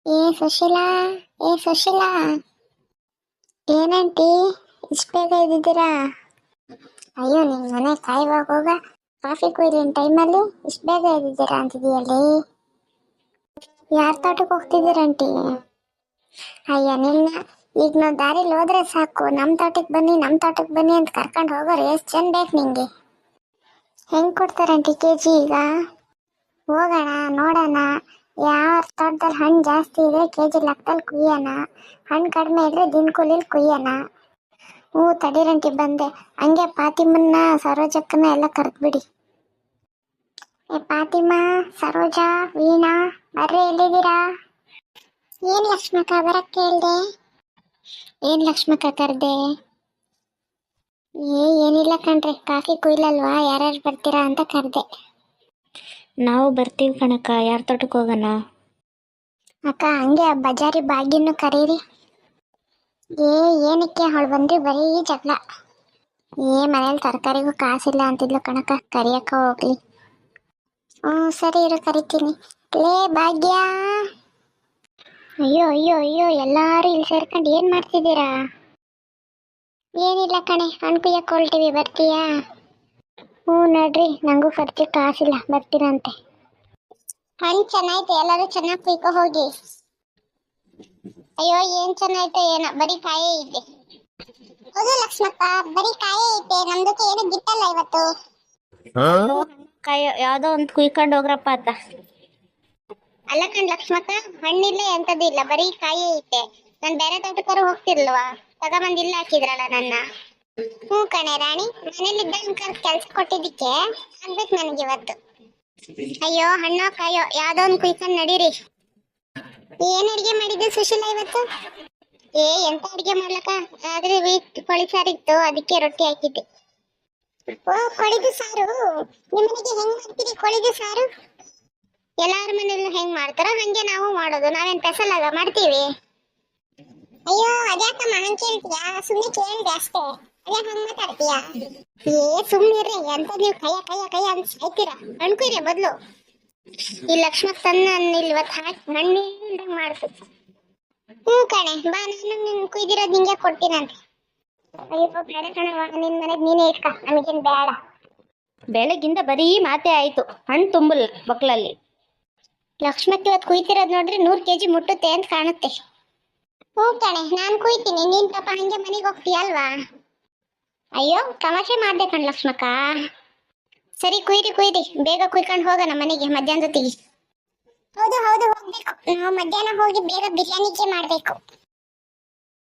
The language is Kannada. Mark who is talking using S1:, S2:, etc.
S1: ಸುಶೀಲಾ, ಸುಶೀಲಾ, ಏನಂಟಿ ಇಷ್ಟು ಬೇಗ ಇದ್ದಿದ್ದೀರಾ? ಅಯ್ಯೋ ನಿಮ್ಮ ಮನೆ ಕಾಯುವಾಗ ಹೋಗ ಕಾಫಿ ಕುಯ್ಲಿನ ಟೈಮಲ್ಲಿ ಇಷ್ಟು ಬೇಗ ಇದ್ದಿದ್ದೀರಾ ಅಂತಿದೆಯಲ್ಲಿ. ಯಾರ ತೋಟಕ್ಕೆ ಹೋಗ್ತಿದ್ದೀರಂಟಿ? ಅಯ್ಯ ನಿನ್ನ ಈಗ ನಾವು ದಾರಿಲಿ ಹೋದ್ರೆ ಸಾಕು ನಮ್ಮ ತೋಟಕ್ಕೆ ಬನ್ನಿ ನಮ್ಮ ತೋಟಕ್ಕೆ ಬನ್ನಿ ಅಂತ ಕರ್ಕೊಂಡು ಹೋಗೋರು ಎಷ್ಟು ಜನ ಬೇಕು ನಿಂಗೆ? ಹೆಂಗೆ ಕೊಡ್ತಾರಂಟಿ ಕೆಜಿ ಈಗ? ಹೋಗೋಣ ನೋಡೋಣ, ಯಾವ ತೋಟದಲ್ಲಿ ಹಣ್ಣು ಜಾಸ್ತಿ ಇದೆ ಕೆಜಿ ಲೆಕ್ಕದಲ್ಲಿ ಕುಯ್ಯೋಣ, ಹಣ್ಣು ಕಡಿಮೆ ಇದ್ರೆ ದಿನ ಕೂಲಿಲಿ ಕುಯ್ಯೋಣ. ಹ್ಞೂ ತಡೀರಂಟಿ ಬಂದೆ. ಹಂಗೆ ಫಾತಿಮನ್ನ ಸರೋಜಕ್ಕನ್ನ ಎಲ್ಲ ಕರೆದ್ಬಿಡಿ. ಫಾತಿಮಾ, ಸರೋಜಾ, ವೀಣಾ ಬರ್ರಿ, ಎಲ್ಲಿದ್ದೀರಾ? ಏನು ಲಕ್ಷ್ಮಕ್ಕ ಬರಕ್ಕೆ ಹೇಳ್ದೆ? ಏನು ಲಕ್ಷ್ಮಕ್ಕ ಕರೆದೆ? ಏನಿಲ್ಲ ಕಣ್ರಿ, ಕಾಫಿ ಕುಯ್ಲಲ್ವಾ, ಯಾರ್ಯಾರು ಬರ್ತೀರಾ ಅಂತ ಕರೆದೆ.
S2: ನಾವು ಬರ್ತೀವಿ ಕಣಕ್ಕ, ಯಾರ ತೋಟಕ್ಕೆ ಹೋಗೋಣ?
S1: ಅಕ್ಕ ಹಂಗೆ ಬಜಾರಿ ಬಾಗಿನ್ನು ಕರೀರಿ. ಏನಕ್ಕೆ ಅವಳು ಬಂದ್ರಿ ಬರೀ ಜಗಳ. ಮನೇಲಿ ತರಕಾರಿಗೂ ಕಾಸಿಲ್ಲ ಅಂತಿದ್ಲು ಕಣಕ್ಕ, ಕರಿಯಕ್ಕ ಹೋಗ್ಲಿ. ಹ್ಞೂ ಸರಿ ಇರು ಕರಿತೀನಿ. ಲೇ ಭಾಗ್ಯ. ಅಯ್ಯೋ ಅಯ್ಯೋ ಅಯ್ಯೋ, ಎಲ್ಲರೂ ಇಲ್ಲಿ ಸೇರ್ಕೊಂಡು ಏನು ಮಾಡ್ತಿದ್ದೀರಾ? ಏನಿಲ್ಲ ಕಣೆ, ಹಣ್ಣು ಕುಯ್ಯಕ್ಕೆ ಹೊರಟಿವಿ, ಬರ್ತೀಯಾ? ಹ್ಞೂ ನೋಡ್ರಿ, ನನಗೂ ಖರ್ಚು ಕಾಸಿಲ್ಲ, ಬರ್ತೀರಂತೆ. ಹಣ್ಣು ಚೆನ್ನಾಯ್ತು, ಎಲ್ಲರೂ ಚೆನ್ನಾಗಿ ಕುಯ್ಕೊ ಹೋಗಿ. ಅಯ್ಯೋ ಏನು ಚೆನ್ನಾಯ್ತು ಏನೋ, ಬರೀ ಕಾಯೇ ಇದೆ. ಹೌದು ಲಕ್ಷ್ಮಕ್ಕ, ಬರೀ ಕಾಯೇ ಐತೆ, ನಮ್ದಕ್ಕೆ ಏನು ಗಿಟ್ಟಲ್ಲ ಇವತ್ತು.
S2: ಕಾಯಿ ಯಾವುದೋ ಒಂದು ಕುಯ್ಕೊಂಡು ಹೋಗ್ರಪ್ಪ ಅಂತ.
S1: ಅಲ್ಲ ಕಣ್ ಲಕ್ಷ್ಮಕ್ಕ, ಹಣ್ಣಿಲ್ಲ ಎಂಥದ್ದಿಲ್ಲ, ಬರೀ ಕಾಯೇ ಐತೆ. ನಾನು ಬೇರೆ ತೋಟಕ್ಕಾರು ಹೋಗ್ತಿರ್ಲ್ವಾ, ತಗೊಂಬಂದು ಇಲ್ಲ ಹಾಕಿದ್ರಲ್ಲ ನನ್ನ. ಹ್ಞೂ ಕಣೆ ರಾಣಿ, ಮನೇಲಿದ್ದ ಕೆಲಸ ಕೊಟ್ಟಿದ್ದಕ್ಕೆ ಆಗ್ಬೇಕು ನನಗೆ ಇವತ್ತು. ಅಯ್ಯೋ ಹಣ್ಣೋ ಕಾಯೋ ಯಾವ್ದೋ ಒಂದು ಕುಯ್ಕೊಂಡು ನಡೀರಿ. ಏನ್ ಅಡಿಗೆ ಮಾಡಿದ್ದೆ ಸುಶೀಲಾ ಇವತ್ತು? ಎಂತ ಅಡಿಗೆ ಮಾಡ್ಲಕ್ಕ, ಆದ್ರೆ ಕೋಳಿ ಸಾರಿತ್ತು, ಅದಕ್ಕೆ ರೊಟ್ಟಿ ಹಾಕಿದ್ದೆ. ಓ ಕೋಳಿದು ಸಾರು, ನಿಮ್ಮನೆಗೆ ಹೆಂಗ್ ಮಾಡ್ತೀರಿ ಕೋಳಿದು ಸಾರು? ಎಲ್ಲಾರ ಮನೇಲಿ ಹೆಂಗ್ ಮಾಡ್ತಾರ ಹಂಗೆ ನಾವು ಮಾಡೋದು, ನಾವೇನ್ ಪೆಸಲಾಗ ಮಾಡ್ತೀವಿ. ಅಯ್ಯೋ ಅದ್ಯಾಕಮ್ಮ ಹಂಗೆ ಕೇಳ್ತೀಯಾ? ಸುಮ್ಮನೆ ಕೇಳಿದೆ ಅಷ್ಟೇ, ಅದ್ಯಾಕ ಹಂಗ್ ಮಾತಾಡ್ತೀಯಾ? ಸುಮ್ಮನಿರ್ರಿ, ಎಂತ ನೀವು ಕೈಯ ಕೈಯ ಕೈಯ ಅಂತ ಸಾಯ್ತೀರಾ. ಅಣ್ಕುಯ್ರಿ ಬದ್ಲು. ಈ ಲಕ್ಷ್ಮಕ್ ತನ್ನ ಇವತ್ತು ಹಾಕಿ ಹಣ್ಣಿಂದಂಗೆ ಮಾಡ್ತು. ಹ್ಞೂ ಕಣೆ ಬಾ, ನಾನು ನಿನ್ ಕುಯ್ದಿರೋದು ನಿಂಗೆ ಕೊಡ್ತೀನಂತೆ. ಅಯ್ಯೋ ಬೇಡ ಕಣವ, ನಿನ್ ಮನೆಗೆ ನೀನೇ ಇಟ್ಕ, ನಮಗೇನು ಬೇಡ.
S2: ಬೆಳಗಿಂದ ಬರೀ ಮಾತೇ ಆಯ್ತು, ಹಣ್ಣು ತುಂಬಲ್ ಬಕ್ಲಲ್ಲಿ.
S1: ಲಕ್ಷ್ಮಕ್ಕೆ ಇವತ್ತು ಕುಯ್ತಿರೋದು ನೋಡ್ರಿ 100 kg ಮುಟ್ಟುತ್ತೆ ಅಂತ ಕಾಣುತ್ತೆ. ಹ್ಞೂ ಕಣೆ, ನಾನು ಕುಯ್ತೀನಿ, ನೀನ್ ಪಾಪ ಹಂಗೆ ಮನೆಗೆ ಹೋಗ್ತೀಯಲ್ವಾ? ಅಯ್ಯೋ ತಮಾಷೆ ಮಾಡ್ದೆ ಕಣ್ ಲಕ್ಷ್ಮಕ್ಕ. ಸರಿ ಕುಯ್ರಿ ಕುಯ್ರಿ, ಬೇಗ ಕುಯ್ಕೊಂಡು ಹೋಗೋಣ ಮನೆಗೆ ಮಧ್ಯಾಹ್ನ ಹೊತ್ತಿಗೆ. ಹೌದು ಹೌದು ಹೋಗ್ಬೇಕು, ನಾವು ಮಧ್ಯಾಹ್ನ ಹೋಗಿ ಬೇಗ ಬಿರಿಯಾನಿಗೆ ಮಾಡಬೇಕು.